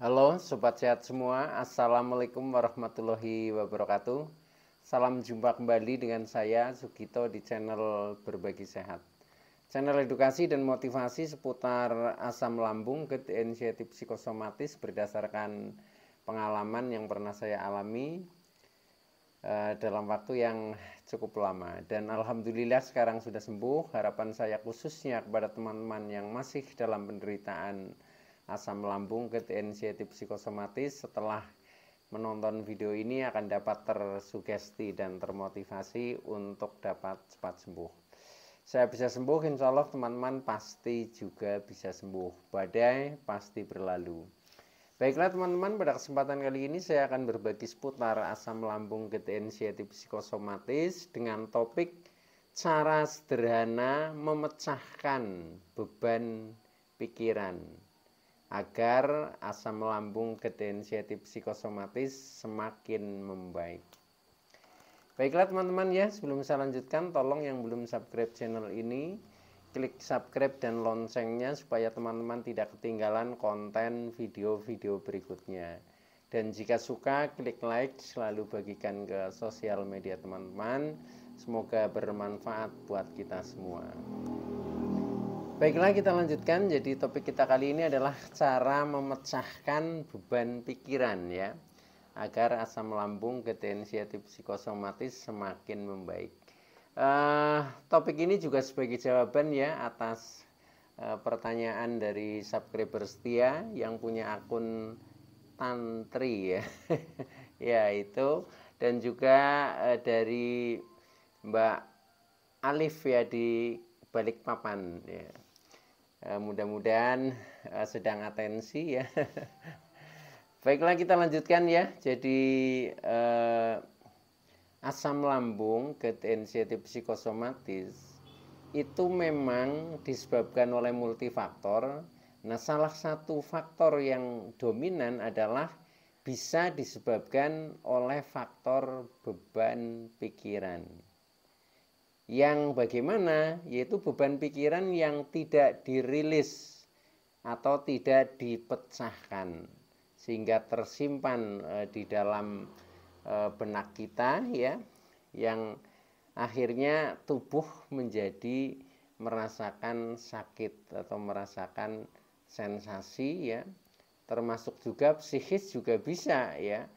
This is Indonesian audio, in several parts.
Halo Sobat Sehat semua, Assalamualaikum warahmatullahi wabarakatuh. Salam jumpa kembali dengan saya Sugito di channel Berbagi Sehat, channel edukasi dan motivasi seputar asam lambung, gerd, anxiety psikosomatis berdasarkan pengalaman yang pernah saya alami dalam waktu yang cukup lama. Dan Alhamdulillah sekarang sudah sembuh. Harapan saya khususnya kepada teman-teman yang masih dalam penderitaan asam lambung, gerd, anxiety psikosomatis, setelah menonton video ini akan dapat tersugesti dan termotivasi untuk dapat cepat sembuh. Saya bisa sembuh, insya Allah teman-teman pasti juga bisa sembuh. Badai pasti berlalu. Baiklah teman-teman, pada kesempatan kali ini saya akan berbagi seputar asam lambung, gerd, anxiety psikosomatis dengan topik cara sederhana memecahkan beban pikiran agar asam lambung, gerd, anxiety psikosomatis semakin membaik. Baiklah teman-teman ya, sebelum saya lanjutkan, tolong yang belum subscribe channel ini, klik subscribe dan loncengnya supaya teman-teman tidak ketinggalan konten video-video berikutnya. Dan jika suka, klik like, selalu bagikan ke sosial media teman-teman. Semoga bermanfaat buat kita semua. Baiklah, kita lanjutkan. Jadi topik kita kali ini adalah cara memecahkan beban pikiran ya, agar asam lambung, gerd, anxiety psikosomatis semakin membaik. Topik ini juga sebagai jawaban ya atas pertanyaan dari subscriber setia yang punya akun Tantri ya. Ya itu, dan juga dari Mbak Alif ya di Balikpapan ya. Mudah-mudahan sedang atensi ya. Baiklah, kita lanjutkan ya. Jadi asam lambung, gerd, anxiety psikosomatis itu memang disebabkan oleh multifaktor. Nah, salah satu faktor yang dominan adalah bisa disebabkan oleh faktor beban pikiran. Yang bagaimana? Yaitu beban pikiran yang tidak dirilis atau tidak dipecahkan sehingga tersimpan di dalam benak kita ya, yang akhirnya tubuh menjadi merasakan sakit atau merasakan sensasi ya, termasuk juga psikis juga bisa ya,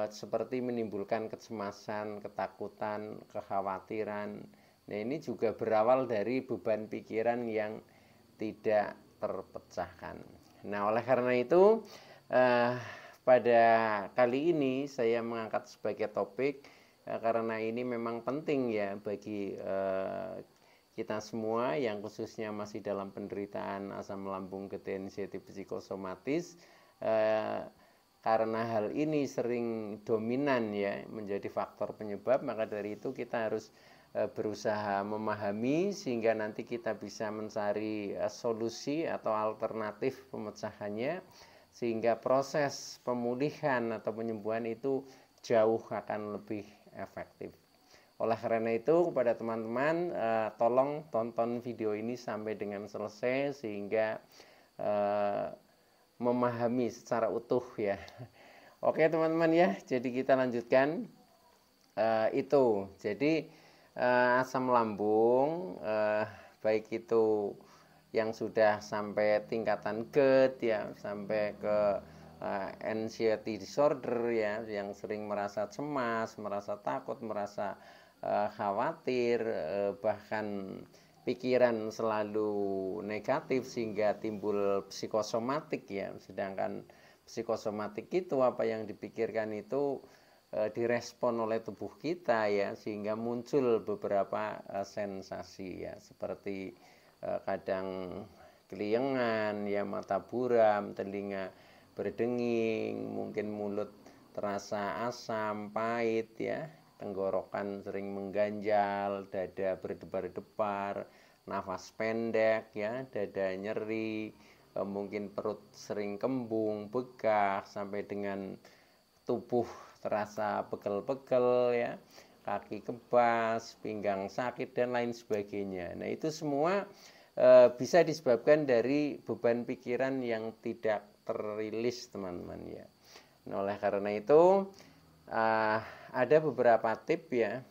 seperti menimbulkan kecemasan, ketakutan, kekhawatiran. Nah, ini juga berawal dari beban pikiran yang tidak terpecahkan. Nah, oleh karena itu pada kali ini saya mengangkat sebagai topik karena ini memang penting ya bagi kita semua yang khususnya masih dalam penderitaan asam lambung, gerd, anxiety psikosomatis, karena hal ini sering dominan ya menjadi faktor penyebab. Maka dari itu kita harus berusaha memahami sehingga nanti kita bisa mencari solusi atau alternatif pemecahannya, sehingga proses pemulihan atau penyembuhan itu jauh akan lebih efektif. Oleh karena itu kepada teman-teman, tolong tonton video ini sampai dengan selesai sehingga memahami secara utuh ya. Oke teman-teman ya, jadi kita lanjutkan itu. Jadi asam lambung baik itu yang sudah sampai tingkatan GERD ya, sampai ke anxiety disorder ya, yang sering merasa cemas, merasa takut, merasa khawatir, bahkan pikiran selalu negatif sehingga timbul psikosomatik ya. Sedangkan psikosomatik itu apa yang dipikirkan itu direspon oleh tubuh kita ya, sehingga muncul beberapa sensasi ya, seperti kadang keliengan ya, mata buram, telinga berdenging, mungkin mulut terasa asam, pahit ya, tenggorokan sering mengganjal, dada berdebar-debar, nafas pendek ya, dada nyeri, mungkin perut sering kembung, begah, sampai dengan tubuh terasa pegel-pegel ya, kaki kebas, pinggang sakit dan lain sebagainya. Nah, itu semua bisa disebabkan dari beban pikiran yang tidak terilis, teman-teman ya. Nah, oleh karena itu ada beberapa tip ya,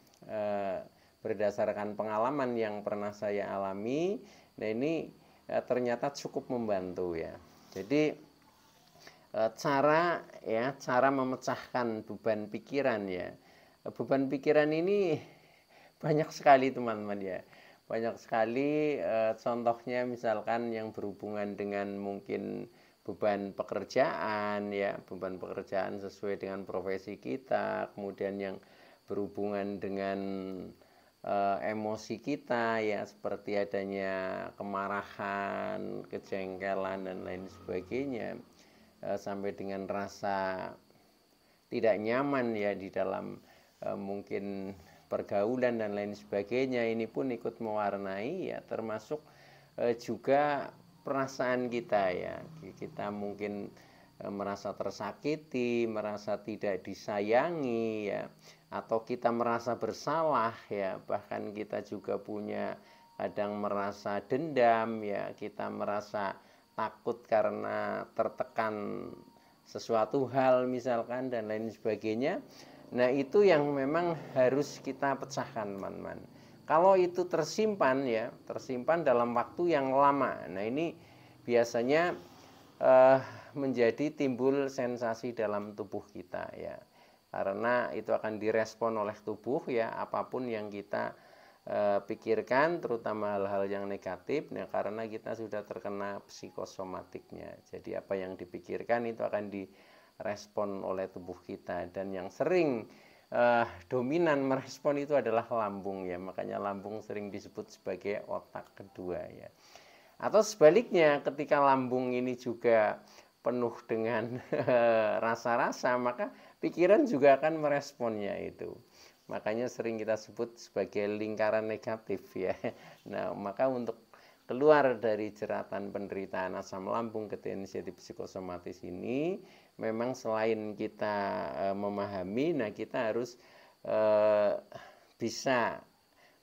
berdasarkan pengalaman yang pernah saya alami. Nah, ini ternyata cukup membantu ya. Jadi cara memecahkan beban pikiran ya. Beban pikiran ini banyak sekali, teman-teman ya. Banyak sekali, contohnya misalkan yang berhubungan dengan mungkin beban pekerjaan ya, beban pekerjaan sesuai dengan profesi kita, kemudian yang berhubungan dengan emosi kita ya, seperti adanya kemarahan, kejengkelan dan lain sebagainya, sampai dengan rasa tidak nyaman ya di dalam mungkin pergaulan dan lain sebagainya, ini pun ikut mewarnai ya, termasuk juga perasaan kita ya. Kita mungkin merasa tersakiti, merasa tidak disayangi ya, atau kita merasa bersalah ya, bahkan kita juga punya kadang merasa dendam ya, kita merasa takut karena tertekan sesuatu hal misalkan dan lain sebagainya. Nah, itu yang memang harus kita pecahkan, teman-teman. Kalau itu tersimpan ya, tersimpan dalam waktu yang lama. Nah, ini biasanya menjadi timbul sensasi dalam tubuh kita ya. Karena itu akan direspon oleh tubuh ya, apapun yang kita pikirkan, terutama hal-hal yang negatif. Nah, karena kita sudah terkena psikosomatiknya. Jadi apa yang dipikirkan itu akan direspon oleh tubuh kita, dan yang sering dominan merespon itu adalah lambung ya. Makanya lambung sering disebut sebagai otak kedua ya. Atau sebaliknya, ketika lambung ini juga penuh dengan rasa-rasa, maka pikiran juga akan meresponnya itu. Makanya sering kita sebut sebagai lingkaran negatif ya. Nah, maka untuk keluar dari jeratan penderitaan asam lambung ketensiatif psikosomatis ini, memang selain kita memahami, nah kita harus bisa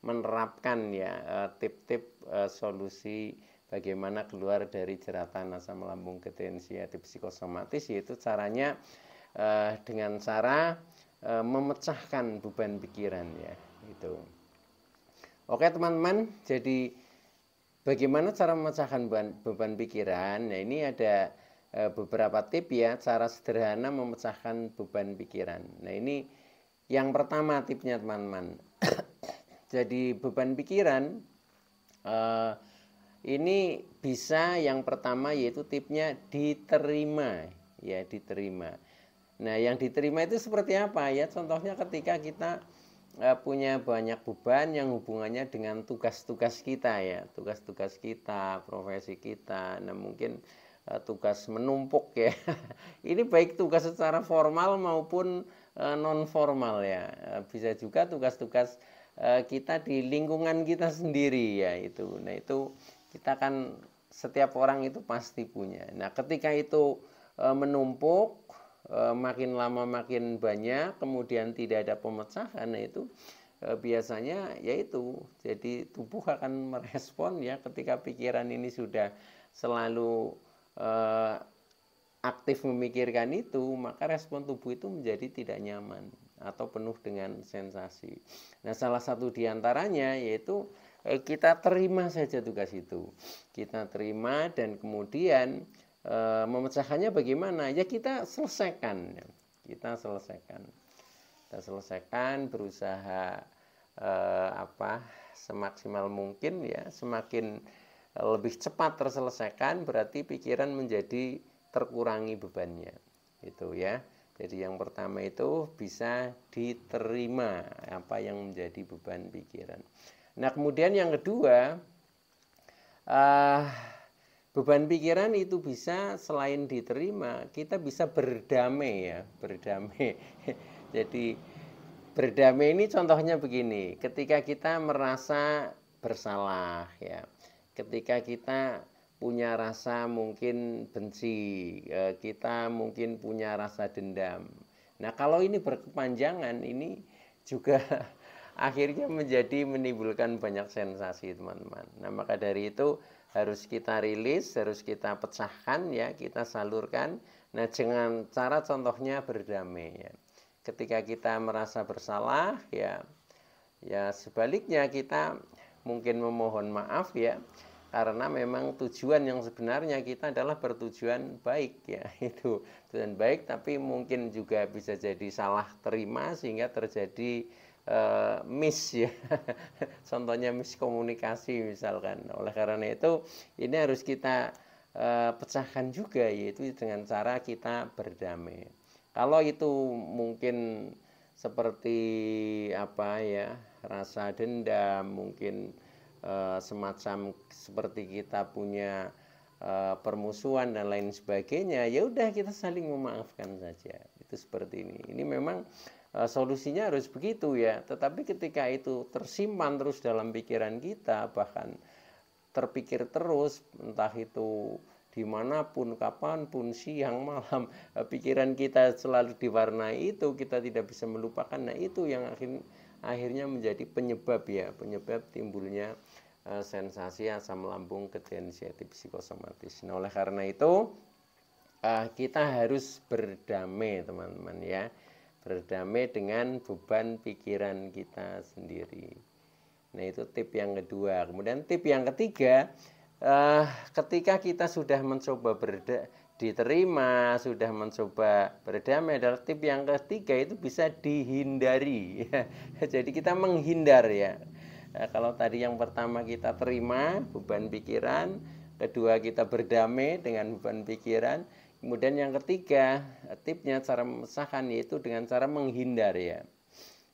menerapkan ya tip-tip solusi bagaimana keluar dari jeratan asam lambung ketensiatif psikosomatis, yaitu caranya dengan cara memecahkan beban pikiran ya itu. Oke, teman-teman, jadi bagaimana cara memecahkan beban pikiran? Nah, ini ada beberapa tip ya, cara sederhana memecahkan beban pikiran. Nah, ini yang pertama tipnya, teman-teman. Jadi beban pikiran ini bisa, yang pertama yaitu tipnya diterima ya, diterima. Nah, yang diterima itu seperti apa ya? Contohnya ketika kita punya banyak beban yang hubungannya dengan tugas-tugas kita ya, tugas-tugas kita, profesi kita. Nah, mungkin tugas menumpuk ya. Ini baik tugas secara formal maupun non formal ya. Bisa juga tugas-tugas kita di lingkungan kita sendiri ya itu. Nah, itu kita kan, setiap orang itu pasti punya. Nah, ketika itu menumpuk, makin lama makin banyak, kemudian tidak ada pemecahan, nah itu biasanya yaitu jadi tubuh akan merespon ya, ketika pikiran ini sudah selalu aktif memikirkan itu, maka respon tubuh itu menjadi tidak nyaman atau penuh dengan sensasi. Nah, salah satu diantaranya yaitu kita terima saja tugas itu, kita terima, dan kemudian memecahkannya bagaimana ya, kita selesaikan, berusaha semaksimal mungkin ya, semakin lebih cepat terselesaikan, berarti pikiran menjadi terkurangi bebannya itu ya. Jadi yang pertama itu bisa diterima apa yang menjadi beban pikiran. Nah, kemudian yang kedua, beban pikiran itu bisa, selain diterima, kita bisa berdamai ya, berdamai. Jadi berdamai ini contohnya begini, ketika kita merasa bersalah ya, ketika kita punya rasa mungkin benci, kita mungkin punya rasa dendam. Nah, kalau ini berkepanjangan, ini juga akhirnya menjadi menimbulkan banyak sensasi teman-teman. Nah maka dari itu harus kita rilis, harus kita pecahkan ya, kita salurkan. Nah dengan cara contohnya berdamai ya. Ketika kita merasa bersalah ya, ya sebaliknya kita mungkin memohon maaf ya, karena memang tujuan yang sebenarnya kita adalah bertujuan baik ya, itu tujuan baik, tapi mungkin juga bisa jadi salah terima sehingga terjadi miss ya. Contohnya miskomunikasi misalkan. Oleh karena itu ini harus kita pecahkan juga, yaitu dengan cara kita berdamai. Kalau itu mungkin seperti apa ya, rasa dendam, mungkin semacam seperti kita punya permusuhan dan lain sebagainya, ya udah kita saling memaafkan saja. Itu seperti ini. Ini memang solusinya harus begitu ya. Tetapi ketika itu tersimpan terus dalam pikiran kita, bahkan terpikir terus, entah itu dimanapun, kapanpun, siang, malam, pikiran kita selalu diwarnai itu, kita tidak bisa melupakan. Nah itu yang akhirnya menjadi penyebab ya, penyebab timbulnya sensasi asam lambung ketensiatif psikosomatis. Nah oleh karena itu kita harus berdamai teman-teman ya, berdamai dengan beban pikiran kita sendiri. Nah itu tip yang kedua. Kemudian tip yang ketiga, ketika kita sudah mencoba diterima, sudah mencoba berdamai, adalah tip yang ketiga itu bisa dihindari. Jadi kita menghindar ya. Kalau tadi yang pertama kita terima beban pikiran, kedua kita berdamai dengan beban pikiran, kemudian yang ketiga tipnya cara memecahkan yaitu dengan cara menghindar ya.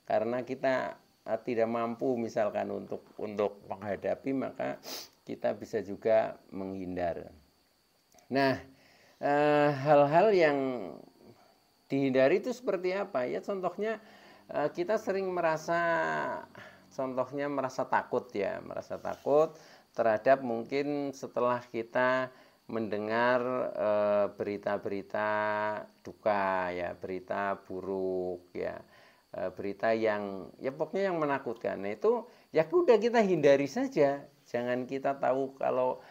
Karena kita tidak mampu misalkan untuk menghadapi, maka kita bisa juga menghindar. Nah, hal-hal yang dihindari itu seperti apa ya? Contohnya kita sering merasa takut ya, merasa takut terhadap mungkin setelah kita mendengar berita-berita duka ya, berita buruk ya, berita yang ya pokoknya yang menakutkan. Nah itu ya udah kita hindari saja. Jangan kita tahu kalau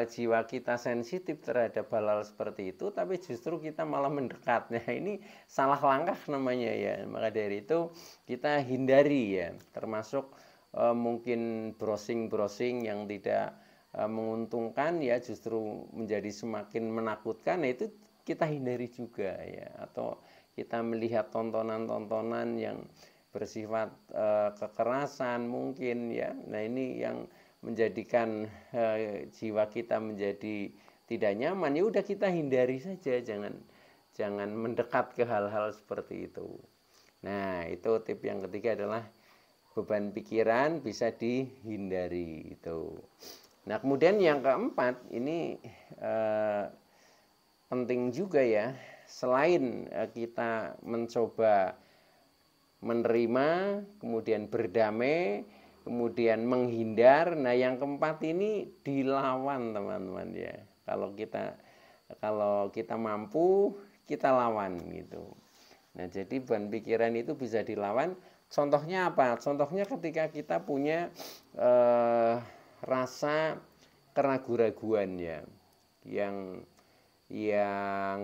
jiwa kita sensitif terhadap hal-hal seperti itu, tapi justru kita malah mendekat. Nah ini salah langkah namanya ya. Maka dari itu kita hindari ya, termasuk mungkin browsing-browsing yang tidak menguntungkan ya, justru menjadi semakin menakutkan. Nah itu kita hindari juga ya. Atau kita melihat tontonan-tontonan yang bersifat kekerasan mungkin ya. Nah ini yang menjadikan jiwa kita menjadi tidak nyaman, ya udah kita hindari saja, jangan mendekat ke hal-hal seperti itu. Nah itu tip yang ketiga adalah beban pikiran bisa dihindari itu. Nah kemudian yang keempat ini penting juga ya, selain kita mencoba menerima, kemudian berdamai, kemudian menghindar. Nah yang keempat ini dilawan teman-teman ya. Kalau kita mampu, kita lawan gitu. Nah jadi beban pikiran itu bisa dilawan. Contohnya apa? Contohnya ketika kita punya rasa keraguan-raguan ya, yang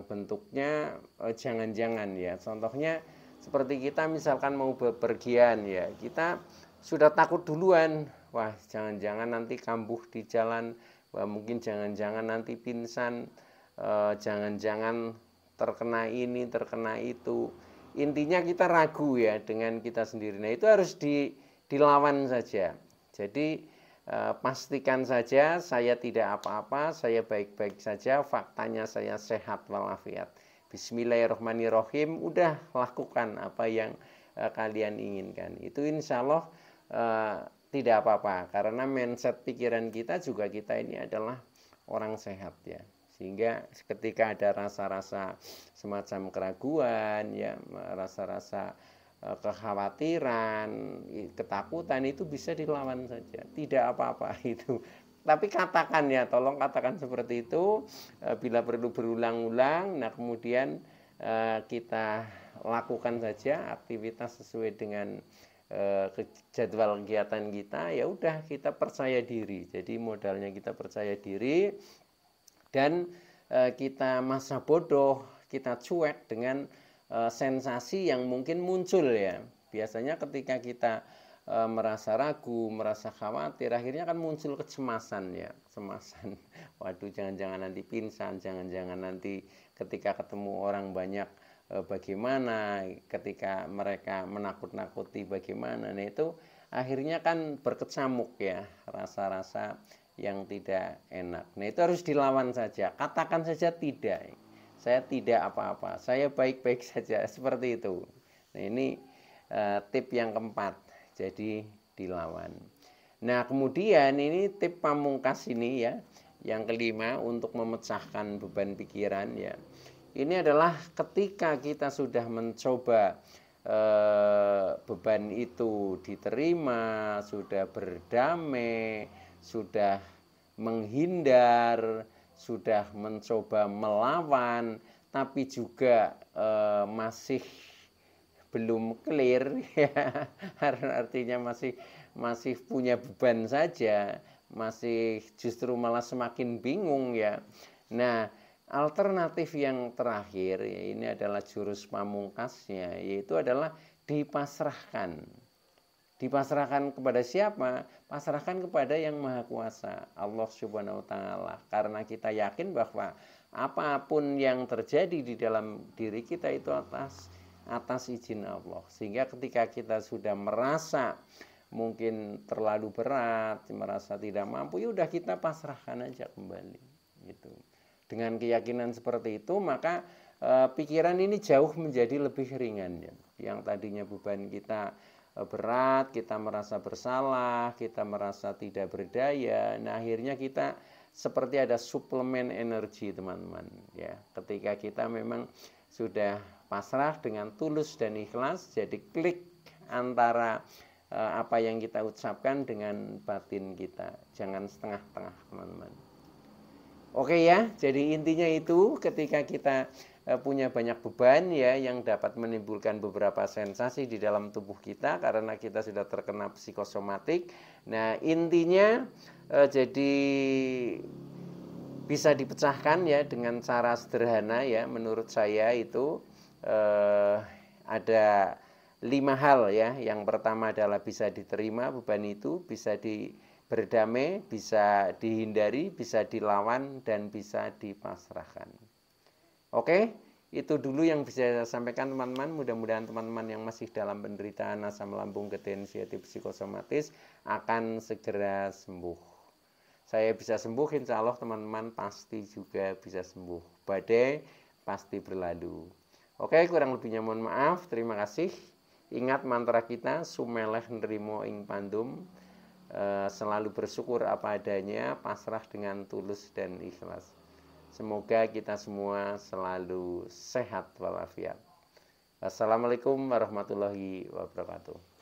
bentuknya jangan-jangan ya. Contohnya seperti kita misalkan mau bepergian ya, kita sudah takut duluan, wah jangan-jangan nanti kambuh di jalan, wah mungkin jangan-jangan nanti pingsan, jangan-jangan terkena ini, terkena itu. Intinya kita ragu ya dengan kita sendiri. Nah itu harus dilawan saja. Jadi pastikan saja saya tidak apa-apa, saya baik-baik saja, faktanya saya sehat walafiat. Bismillahirrahmanirrahim, udah lakukan apa yang kalian inginkan. Itu insya Allah tidak apa-apa, karena mindset pikiran kita juga kita ini adalah orang sehat ya. Sehingga ketika ada rasa-rasa semacam keraguan ya, rasa-rasa kekhawatiran, ketakutan, itu bisa dilawan saja, tidak apa-apa itu. Tapi katakan ya, tolong katakan seperti itu bila perlu berulang-ulang. Nah kemudian kita lakukan saja aktivitas sesuai dengan ke jadwal kegiatan kita, ya udah kita percaya diri. Jadi modalnya kita percaya diri, dan kita masa bodoh, kita cuek dengan sensasi yang mungkin muncul ya. Biasanya ketika kita merasa ragu, merasa khawatir, akhirnya kan muncul kecemasan ya, kecemasan. Waduh, jangan-jangan nanti pingsan, jangan-jangan nanti ketika ketemu orang banyak bagaimana, ketika mereka menakut-nakuti bagaimana. Nah itu akhirnya kan berkecamuk ya, rasa-rasa yang tidak enak. Nah itu harus dilawan saja, katakan saja tidak, saya tidak apa-apa, saya baik-baik saja, seperti itu. Nah ini tip yang keempat, jadi dilawan. Nah kemudian ini tip pamungkas ini ya, yang kelima untuk memecahkan beban pikiran ya. Ini adalah ketika kita sudah mencoba beban itu diterima, sudah berdamai, sudah menghindar, sudah mencoba melawan, tapi juga masih belum clear ya, artinya masih punya beban saja, masih justru malah semakin bingung ya. Nah, alternatif yang terakhir ya, ini adalah jurus pamungkasnya, yaitu adalah dipasrahkan. Dipasrahkan kepada siapa? Pasrahkan kepada yang maha kuasa, Allah subhanahu wa ta'ala. Karena kita yakin bahwa apapun yang terjadi di dalam diri kita itu atas izin Allah. Sehingga ketika kita sudah merasa mungkin terlalu berat, merasa tidak mampu, ya udah kita pasrahkan aja kembali gitu. Dengan keyakinan seperti itu, maka pikiran ini jauh menjadi lebih ringan ya. Yang tadinya beban kita berat, kita merasa bersalah, kita merasa tidak berdaya. Nah, akhirnya kita seperti ada suplemen energi, teman-teman ya. Ketika kita memang sudah pasrah dengan tulus dan ikhlas, jadi klik antara apa yang kita ucapkan dengan batin kita. Jangan setengah-tengah, teman-teman. Oke ya, jadi intinya itu ketika kita punya banyak beban ya yang dapat menimbulkan beberapa sensasi di dalam tubuh kita karena kita sudah terkena psikosomatik. Nah, intinya jadi bisa dipecahkan ya dengan cara sederhana ya, menurut saya itu ada 5 hal ya. Yang pertama adalah bisa diterima beban itu, bisa berdamai, bisa dihindari, bisa dilawan, dan bisa dipasrahkan. Oke, itu dulu yang bisa saya sampaikan teman-teman. Mudah-mudahan teman-teman yang masih dalam penderitaan asam lambung ketensiatif psikosomatis akan segera sembuh. Saya bisa sembuh, insya Allah teman-teman pasti juga bisa sembuh. Badai pasti berlalu. Oke, kurang lebihnya mohon maaf. Terima kasih. Ingat mantra kita, sumeleh nrimo ing pandum. Selalu bersyukur apa adanya, pasrah dengan tulus dan ikhlas. Semoga kita semua selalu sehat walafiat. Wassalamualaikum warahmatullahi wabarakatuh.